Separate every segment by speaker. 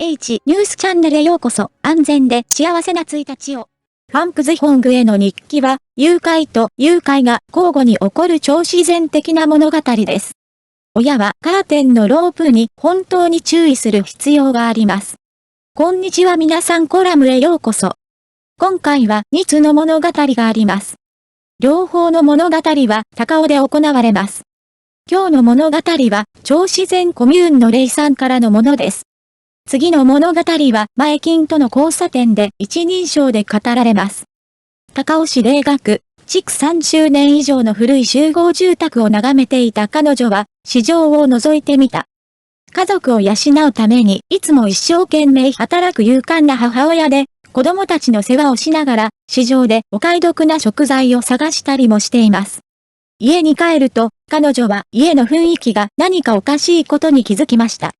Speaker 1: H ニュースチャンネルへようこそ。安全で幸せな1日を。ファンクズホングへの日記は、誘拐と誘拐が交互に起こる超自然的な物語です。親はカーテンのロープに本当に注意する必要があります。こんにちは皆さん、コラムへようこそ。今回は2つの物語があります。両方の物語は高尾で行われます。今日の物語は超自然コミューンのレイさんからのものです。次の物語は前金との交差点で一人称で語られます。高尾市霊学、築30年以上の古い集合住宅を眺めていた彼女は市場を覗いてみた。家族を養うためにいつも一生懸命働く勇敢な母親で、子供たちの世話をしながら市場でお買い得な食材を探したりもしています。家に帰ると彼女は家の雰囲気が何かおかしいことに気づきました。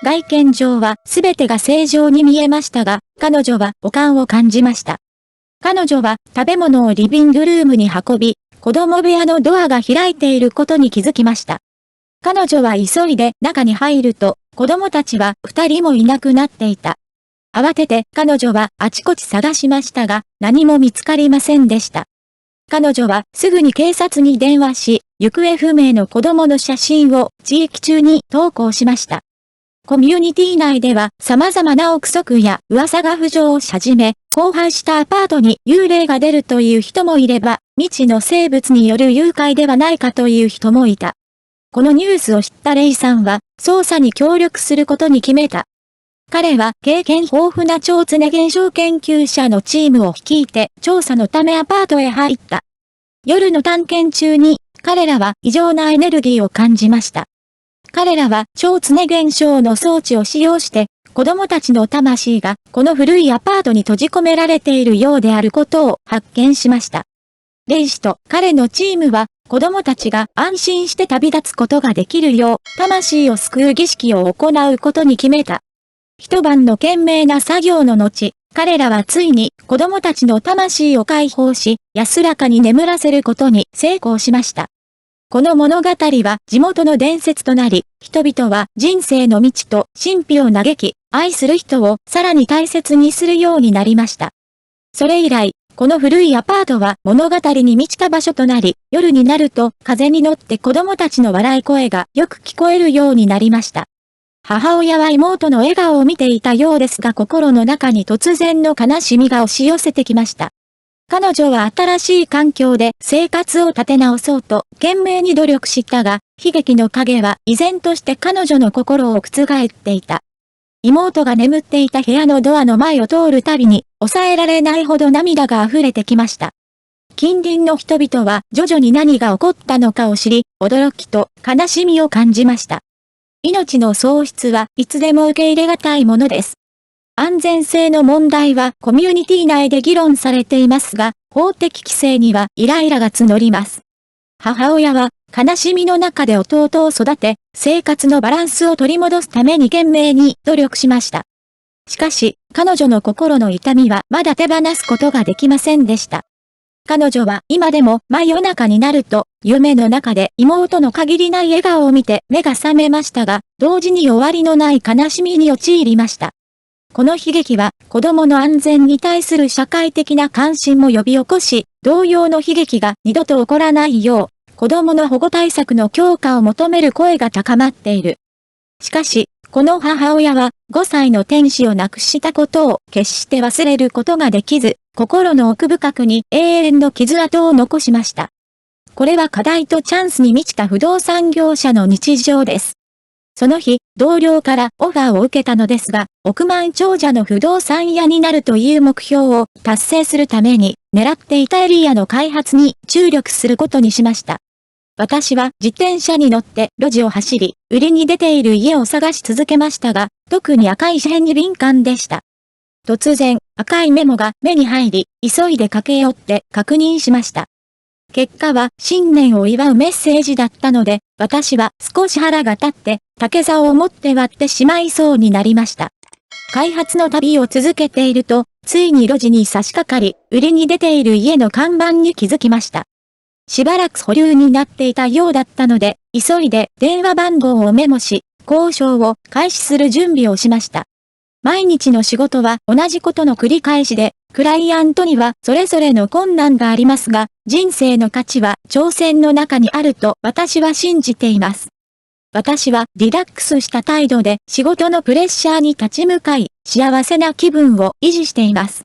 Speaker 1: 外見上は全てが正常に見えましたが、彼女は悪感を感じました。彼女は食べ物をリビングルームに運び、子供部屋のドアが開いていることに気づきました。彼女は急いで中に入ると、子供たちは2人もいなくなっていた。慌てて彼女はあちこち探しましたが、何も見つかりませんでした。彼女はすぐに警察に電話し、行方不明の子供の写真を地域中に投稿しました。コミュニティ内では様々な憶測や噂が浮上し始め、荒廃したアパートに幽霊が出るという人もいれば、未知の生物による誘拐ではないかという人もいた。このニュースを知ったレイさんは、捜査に協力することに決めた。彼は経験豊富な超常現象研究者のチームを率いて調査のためアパートへ入った。夜の探検中に彼らは異常なエネルギーを感じました。彼らは超常現象の装置を使用して子供たちの魂がこの古いアパートに閉じ込められているようであることを発見しました。レイ氏と彼のチームは子供たちが安心して旅立つことができるよう魂を救う儀式を行うことに決めた。一晩の懸命な作業の後、彼らはついに子供たちの魂を解放し、安らかに眠らせることに成功しました。この物語は地元の伝説となり、人々は人生の道と神秘を嘆き、愛する人をさらに大切にするようになりました。それ以来、この古いアパートは物語に満ちた場所となり、夜になると風に乗って子供たちの笑い声がよく聞こえるようになりました。母親は妹の笑顔を見ていたようですが心の中に突然の悲しみが押し寄せてきました。彼女は新しい環境で生活を立て直そうと懸命に努力したが、悲劇の影は依然として彼女の心を覆っていた。妹が眠っていた部屋のドアの前を通るたびに抑えられないほど涙が溢れてきました。近隣の人々は徐々に何が起こったのかを知り、驚きと悲しみを感じました。命の喪失はいつでも受け入れがたいものです。安全性の問題はコミュニティ内で議論されていますが、法的規制にはイライラが募ります。母親は悲しみの中で弟を育て、生活のバランスを取り戻すために懸命に努力しました。しかし、彼女の心の痛みはまだ手放すことができませんでした。彼女は今でも真夜中になると夢の中で妹の限りない笑顔を見て目が覚めましたが、同時に終わりのない悲しみに陥りました。この悲劇は子供の安全に対する社会的な関心も呼び起こし、同様の悲劇が二度と起こらないよう、子供の保護対策の強化を求める声が高まっている。しかし、この母親は5歳の天使を亡くしたことを決して忘れることができず、心の奥深くに永遠の傷跡を残しました。これは課題とチャンスに満ちた不動産業者の日常です。その日、同僚からオファーを受けたのですが、億万長者の不動産屋になるという目標を達成するために、狙っていたエリアの開発に注力することにしました。私は自転車に乗って路地を走り、売りに出ている家を探し続けましたが、特に赤い紙片に敏感でした。突然、赤いメモが目に入り、急いで駆け寄って確認しました。結果は新年を祝うメッセージだったので、私は少し腹が立って、竹竿を持って割ってしまいそうになりました。開発の旅を続けていると、ついに路地に差し掛かり、売りに出ている家の看板に気づきました。しばらく保留になっていたようだったので、急いで電話番号をメモし、交渉を開始する準備をしました。毎日の仕事は同じことの繰り返しで、クライアントにはそれぞれの困難がありますが、人生の価値は挑戦の中にあると私は信じています。私はリラックスした態度で仕事のプレッシャーに立ち向かい、幸せな気分を維持しています。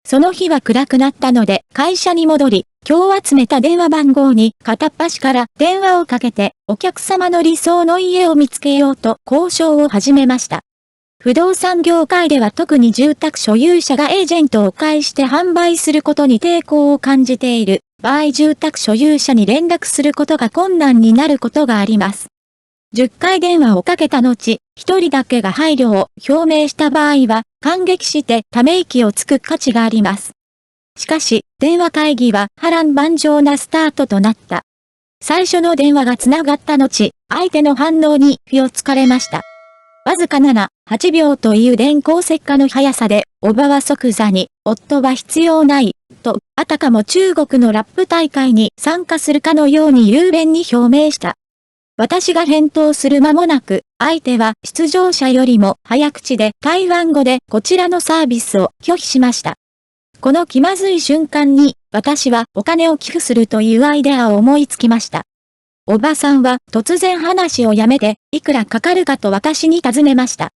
Speaker 1: その日は暗くなったので会社に戻り、今日集めた電話番号に片っ端から電話をかけてお客様の理想の家を見つけようと交渉を始めました。不動産業界では特に住宅所有者がエージェントを介して販売することに抵抗を感じている場合、住宅所有者に連絡することが困難になることがあります。10回電話をかけた後、1人だけが配慮を表明した場合は、感激してため息をつく価値があります。しかし、電話会議は波乱万丈なスタートとなった。最初の電話がつながった後、相手の反応に火をつかれました。わずか7、8秒という電光石火の速さで、おばは即座に、夫は必要ない、と、あたかも中国のラップ大会に参加するかのように雄弁に表明した。私が返答する間もなく、相手は出場者よりも早口で台湾語でこちらのサービスを拒否しました。この気まずい瞬間に、私はお金を寄付するというアイデアを思いつきました。おばさんは突然話をやめて、いくらかかるかと私に尋ねました。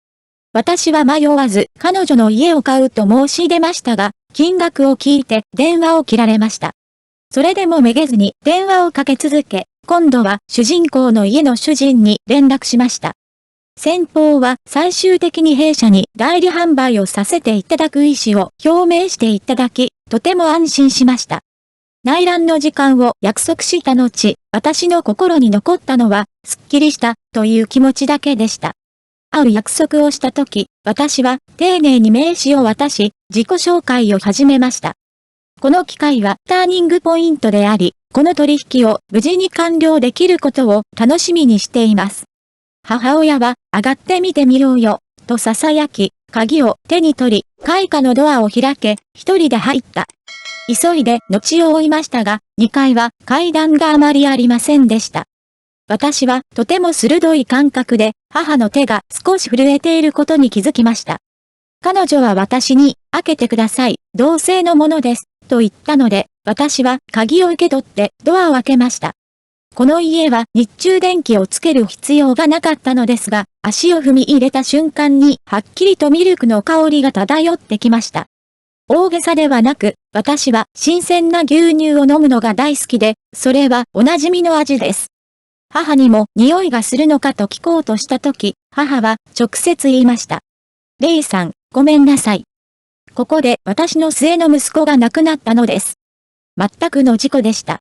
Speaker 1: 私は迷わず彼女の家を買うと申し出ましたが、金額を聞いて電話を切られました。それでもめげずに電話をかけ続け、今度は主人公の家の主人に連絡しました。先方は最終的に弊社に代理販売をさせていただく意思を表明していただき、とても安心しました。内覧の時間を約束した後、私の心に残ったのは、すっきりしたという気持ちだけでした。会う約束をした時、私は丁寧に名刺を渡し、自己紹介を始めました。この機会はターニングポイントであり、この取引を無事に完了できることを楽しみにしています。母親は、上がってみてみようよ、と囁き、鍵を手に取り、階下のドアを開け、一人で入った。急いで後を追いましたが、2階は階段があまりありませんでした。私はとても鋭い感覚で母の手が少し震えていることに気づきました。彼女は私に、開けてください、同性のものです、と言ったので、私は鍵を受け取ってドアを開けました。この家は日中電気をつける必要がなかったのですが、足を踏み入れた瞬間にはっきりとミルクの香りが漂ってきました。大げさではなく、私は新鮮な牛乳を飲むのが大好きで、それはおなじみの味です。母にも匂いがするのかと聞こうとしたとき、母は直接言いました。レイさん、ごめんなさい。ここで私の末の息子が亡くなったのです。全くの事故でした。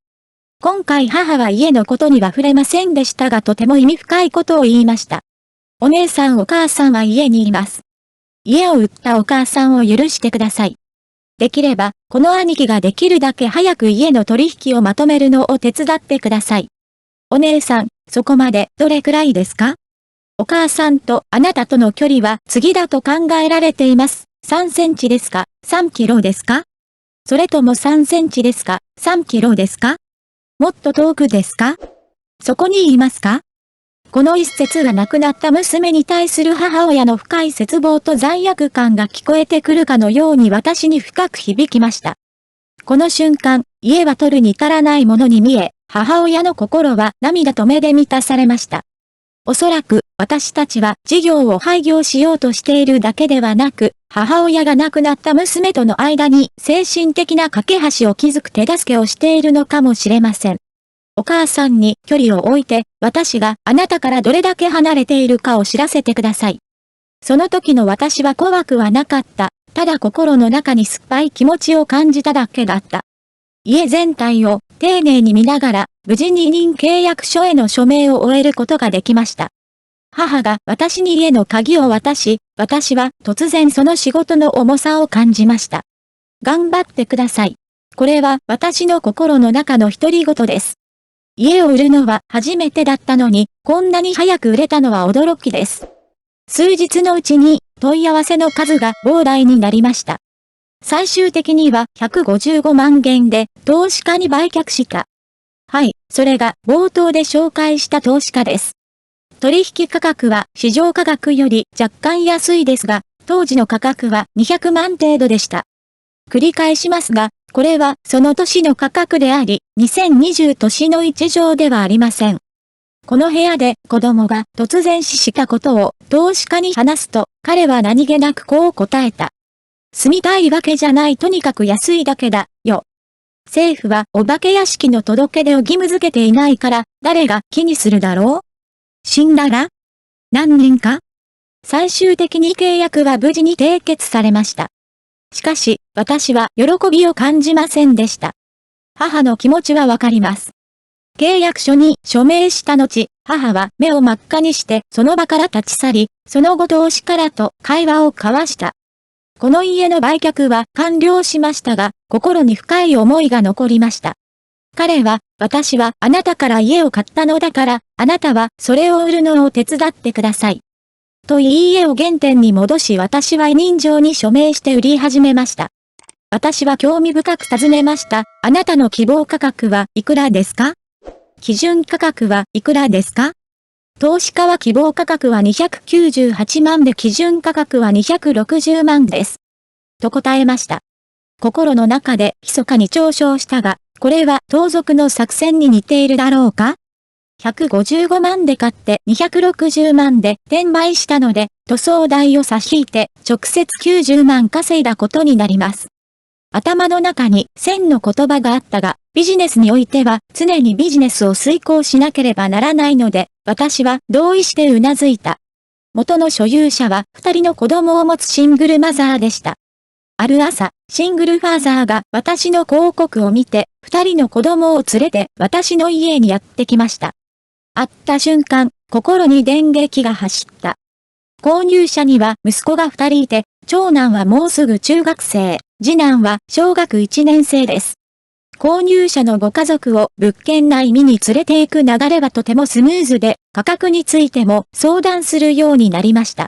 Speaker 1: 今回母は家のことには触れませんでしたがとても意味深いことを言いました。お姉さんお母さんは家にいます。家を売ったお母さんを許してください。できれば、この兄貴ができるだけ早く家の取引をまとめるのを手伝ってください。お姉さん、そこまでどれくらいですか？お母さんとあなたとの距離は次だと考えられています。3センチですか？ 3 キロですか？それとも3センチですか？ 3 キロですか？もっと遠くですか？そこにいますか？この一節は亡くなった娘に対する母親の深い絶望と罪悪感が聞こえてくるかのように私に深く響きました。この瞬間、家は取るに足らないものに見え、母親の心は涙と目で満たされました。おそらく、私たちは事業を廃業しようとしているだけではなく、母親が亡くなった娘との間に精神的な架け橋を築く手助けをしているのかもしれません。お母さんに距離を置いて、私があなたからどれだけ離れているかを知らせてください。その時の私は怖くはなかった。ただ心の中に酸っぱい気持ちを感じただけだった。家全体を丁寧に見ながら、無事に委任契約書への署名を終えることができました。母が私に家の鍵を渡し、私は突然その仕事の重さを感じました。頑張ってください。これは私の心の中の独り言です。家を売るのは初めてだったのに、こんなに早く売れたのは驚きです。数日のうちに問い合わせの数が膨大になりました。最終的には155万元で投資家に売却した。はい、それが冒頭で紹介した投資家です。取引価格は市場価格より若干安いですが、当時の価格は200万程度でした。繰り返しますが、これはその年の価格であり、2020年の一条ではありません。この部屋で子供が突然死したことを投資家に話すと、彼は何気なくこう答えた。住みたいわけじゃない、とにかく安いだけだ、よ。政府はお化け屋敷の届け出を義務付けていないから、誰が気にするだろう？死んだら？何人か？最終的に契約は無事に締結されました。しかし、私は喜びを感じませんでした。母の気持ちはわかります。契約書に署名した後、母は目を真っ赤にしてその場から立ち去り、その後投資家らと会話を交わした。この家の売却は完了しましたが、心に深い思いが残りました。彼は、私はあなたから家を買ったのだから、あなたはそれを売るのを手伝ってください。と言い家を原点に戻し、私は委任状に署名して売り始めました。私は興味深く尋ねました。あなたの希望価格はいくらですか？基準価格はいくらですか？投資家は希望価格は298万で基準価格は260万です。と答えました。心の中で密かに嘲笑したが、これは盗賊の作戦に似ているだろうか？ 155 万で買って260万で転売したので、塗装代を差し引いて直接90万稼いだことになります。頭の中に1000の言葉があったが、ビジネスにおいては常にビジネスを遂行しなければならないので、私は同意してうなずいた。元の所有者は2人の子供を持つシングルマザーでした。ある朝、シングルファーザーが私の広告を見て、2人の子供を連れて私の家にやってきました。会った瞬間、心に電撃が走った。購入者には息子が2人いて、長男はもうすぐ中学生、次男は小学1年生です。購入者のご家族を物件内見に連れて行く流れはとてもスムーズで、価格についても相談するようになりました。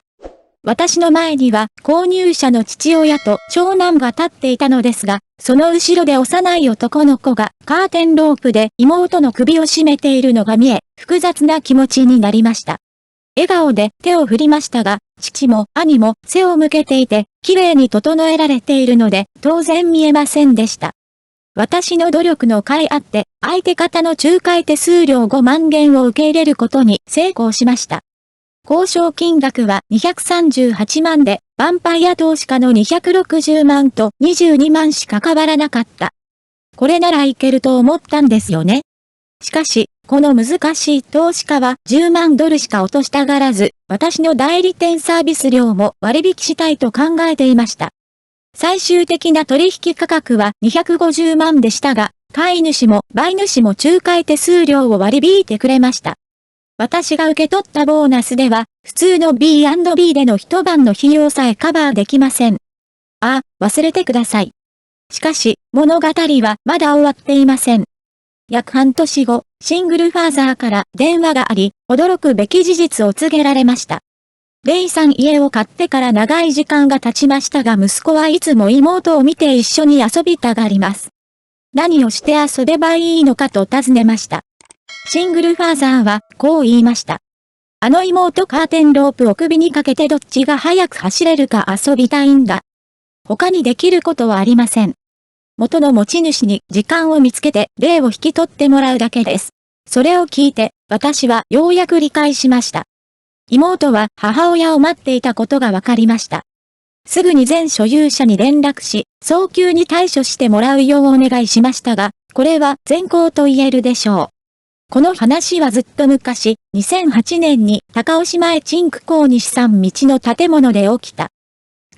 Speaker 1: 私の前には購入者の父親と長男が立っていたのですが、その後ろで幼い男の子がカーテンロープで妹の首を絞めているのが見え、複雑な気持ちになりました。笑顔で手を振りましたが、父も兄も背を向けていて、綺麗に整えられているので、当然見えませんでした。私の努力の甲斐あって、相手方の仲介手数料5万元を受け入れることに成功しました。交渉金額は238万で、ヴァンパイア投資家の260万と22万しか変わらなかった。これならいけると思ったんですよね。しかし、この難しい投資家は10万ドルしか落としたがらず、私の代理店サービス料も割引したいと考えていました。最終的な取引価格は250万でしたが、買い主も売主も仲介手数料を割り引いてくれました。私が受け取ったボーナスでは、普通の B&B での一晩の費用さえカバーできません。忘れてください。しかし、物語はまだ終わっていません。約半年後、シングルファーザーから電話があり、驚くべき事実を告げられました。レイさん、家を買ってから長い時間が経ちましたが、息子はいつも妹を見て一緒に遊びたがります。何をして遊べばいいのかと尋ねました。シングルファーザーはこう言いました。あの妹カーテンロープを首にかけてどっちが早く走れるか遊びたいんだ。他にできることはありません。元の持ち主に時間を見つけて霊を引き取ってもらうだけです。それを聞いて、私はようやく理解しました。妹は母親を待っていたことが分かりました。すぐに前所有者に連絡し、早急に対処してもらうようお願いしましたが、これは善行と言えるでしょう。この話はずっと昔、2008年に高尾島へチンク港西山道の建物で起きた。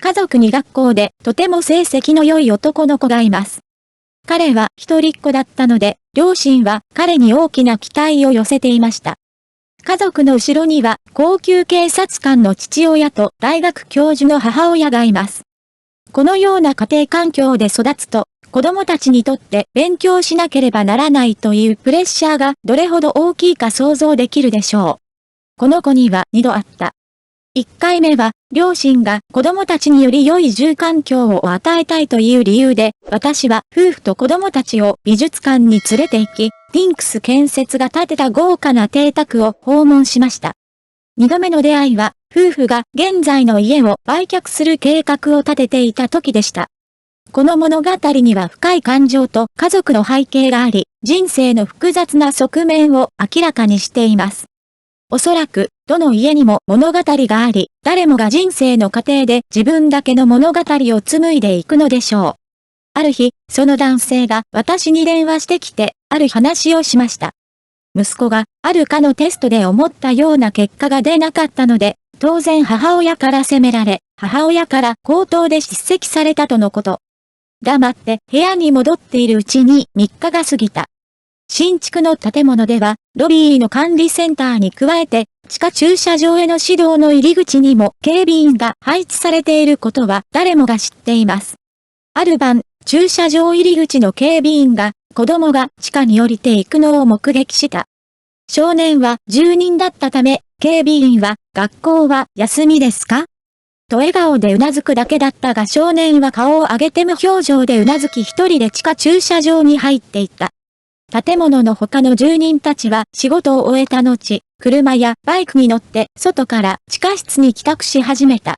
Speaker 1: 家族に学校でとても成績の良い男の子がいます。彼は一人っ子だったので、両親は彼に大きな期待を寄せていました。家族の後ろには高級警察官の父親と大学教授の母親がいます。このような家庭環境で育つと、子供たちにとって勉強しなければならないというプレッシャーがどれほど大きいか想像できるでしょう。この子には2度あった。1回目は、両親が子供たちにより良い住環境を与えたいという理由で、私は夫婦と子供たちを美術館に連れて行き、ティンクス建設が建てた豪華な邸宅を訪問しました。2度目の出会いは、夫婦が現在の家を売却する計画を立てていた時でした。この物語には深い感情と家族の背景があり、人生の複雑な側面を明らかにしています。おそらく、どの家にも物語があり、誰もが人生の過程で自分だけの物語を紡いでいくのでしょう。ある日、その男性が私に電話してきて、ある話をしました。息子がある科のテストで思ったような結果が出なかったので、当然母親から責められ、母親から口頭で叱責されたとのこと。黙って部屋に戻っているうちに3日が過ぎた。新築の建物では、ロビーの管理センターに加えて、地下駐車場への指導の入り口にも警備員が配置されていることは誰もが知っています。ある晩、駐車場入り口の警備員が、子供が地下に降りていくのを目撃した。少年は住人だったため、警備員は、学校は休みですかと笑顔で頷くだけだったが少年は顔を上げて無表情で頷き一人で地下駐車場に入っていった。建物の他の住人たちは仕事を終えた後、車やバイクに乗って外から地下室に帰宅し始めた。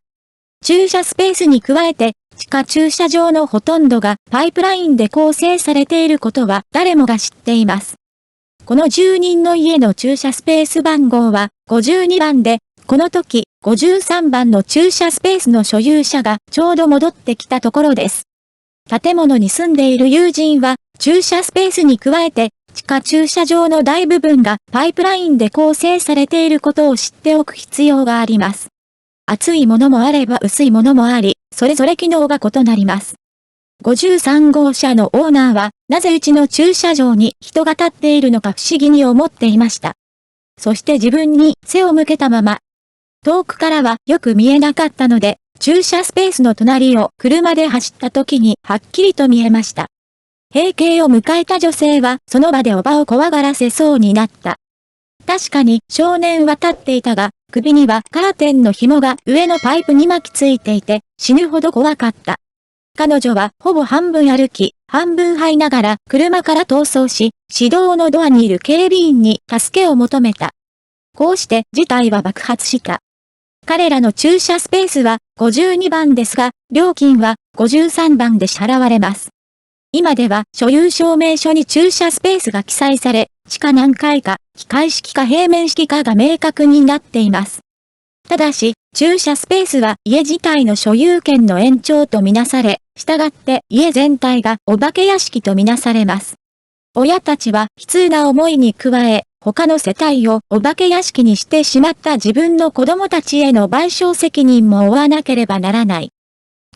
Speaker 1: 駐車スペースに加えて、地下駐車場のほとんどがパイプラインで構成されていることは誰もが知っています。この住人の家の駐車スペース番号は52番で、この時53番の駐車スペースの所有者がちょうど戻ってきたところです。建物に住んでいる友人は駐車スペースに加えて地下駐車場の大部分がパイプラインで構成されていることを知っておく必要があります。厚いものもあれば薄いものもあり、それぞれ機能が異なります。53号車のオーナーは、なぜうちの駐車場に人が立っているのか不思議に思っていました。そして自分に背を向けたまま。遠くからはよく見えなかったので、駐車スペースの隣を車で走った時にはっきりと見えました。閉経を迎えた女性はその場でおばを怖がらせそうになった。確かに少年は立っていたが、首にはカーテンの紐が上のパイプに巻きついていて死ぬほど怖かった。彼女はほぼ半分歩き、半分這いながら車から逃走し、指導のドアにいる警備員に助けを求めた。こうして事態は爆発した。彼らの駐車スペースは52番ですが、料金は53番で支払われます。今では所有証明書に駐車スペースが記載され、地下何階か、機械式か平面式かが明確になっています。ただし、駐車スペースは家自体の所有権の延長とみなされ、従って家全体がお化け屋敷とみなされます。親たちは悲痛な思いに加え、他の世帯をお化け屋敷にしてしまった自分の子供たちへの賠償責任も負わなければならない。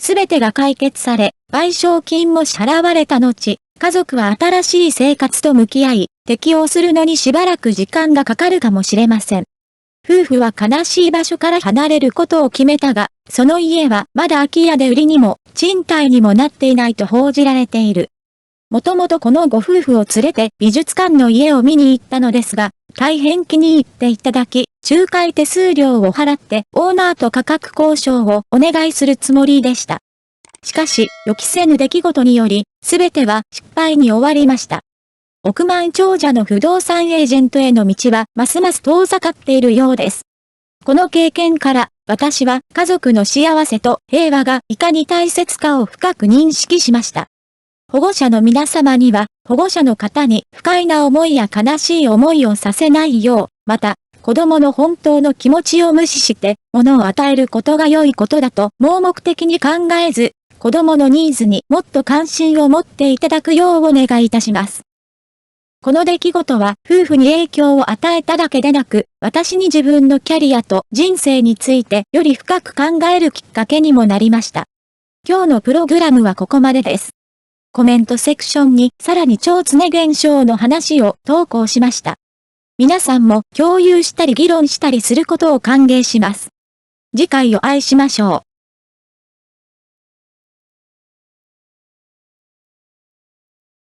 Speaker 1: すべてが解決され、賠償金も支払われた後、家族は新しい生活と向き合い、適応するのにしばらく時間がかかるかもしれません。夫婦は悲しい場所から離れることを決めたが、その家はまだ空き家で売りにも、賃貸にもなっていないと報じられている。もともとこのご夫婦を連れて美術館の家を見に行ったのですが、大変気に入っていただき、仲介手数料を払ってオーナーと価格交渉をお願いするつもりでした。しかし、予期せぬ出来事により、すべては失敗に終わりました。億万長者の不動産エージェントへの道はますます遠ざかっているようです。この経験から、私は家族の幸せと平和がいかに大切かを深く認識しました。保護者の皆様には、保護者の方に不快な思いや悲しい思いをさせないよう、また、子供の本当の気持ちを無視して、物を与えることが良いことだと盲目的に考えず、子供のニーズにもっと関心を持っていただくようお願いいたします。この出来事は夫婦に影響を与えただけでなく、私に自分のキャリアと人生についてより深く考えるきっかけにもなりました。今日のプログラムはここまでです。コメントセクションにさらに超常現象の話を投稿しました。皆さんも共有したり議論したりすることを歓迎します。次回を愛しましょう。